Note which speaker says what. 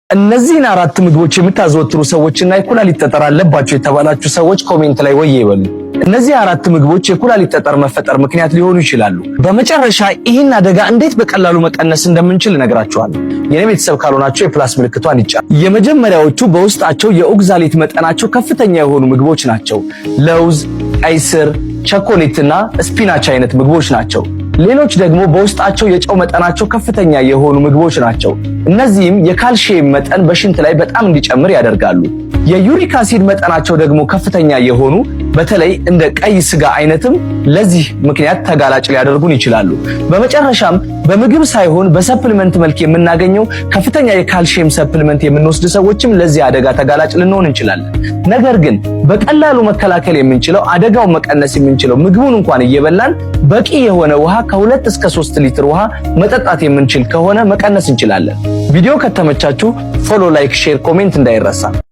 Speaker 1: እነዚህን አራት ምግቦች የምታዘወትሩ ሰዎችና የኩላሊት ጠጠር አለባችሁ የተባላችሁ ሰዎች ኮሜንት ላይ ወይ ይበሉ። እነዚህ አራት ምግቦች የኩላሊት ጠጠር መፈጠር ምክንያት ሊሆኑ ይችላሉ። በመጨረሻ ይህን አደጋ እንዴት በቀላሉ መቀነስ እንደምንችል እነግራችኋለሁ። የኔ ቤተሰብ ካልሆናችሁ የፕላስ ምልክቷን ይጫኑ። የመጀመሪያዎቹ በውስጣቸው የኦግዛሌት መጠናቸው ከፍተኛ የሆኑ ምግቦች ናቸው። ለውዝ፣ ቀይ ስር፣ ቸኮሌትና ስፒናች አይነት ምግቦች ናቸው። ሌሎች ደግሞ በውስጣቸው የጨው መጠናቸው ከፍተኛ የሆኑ ምግቦች ናቸው። እነዚህም የካልሲየም መጠን በሽንት ላይ በጣም እንዲጨምር ያደርጋሉ። የዩሪክ አሲድ መጠናቸው ደግሞ ከፍተኛ የሆኑ በተለይ እንደ ቀይ ስጋ አይነትም ለዚህ ምክንያት ተጋላጭ ሊያደርጉን ይችላሉ። በመጨረሻም በምግብ ሳይሆን በሰፕሊመንት መልክ የምናገኘው ከፍተኛ የካልሲየም ሰፕሊመንት የምንወስድ ሰዎችም ለዚህ አደጋ ተጋላጭ ልንሆን እንችላለን። ነገር ግን በቀላሉ መከላከል የምንችለው አደጋውን መቀነስ የምንችለው ምግቡን እንኳን እየበላን በቂ የሆነ ውሃ ከ2 እስከ 3 ሊትር ውሃ መጠጣት የምንችል ከሆነ መቀነስ እንችላለን። ቪዲዮ ከተመቻችሁ ፎሎ፣ ላይክ፣ ሼር፣ ኮሜንት እንዳይረሳ።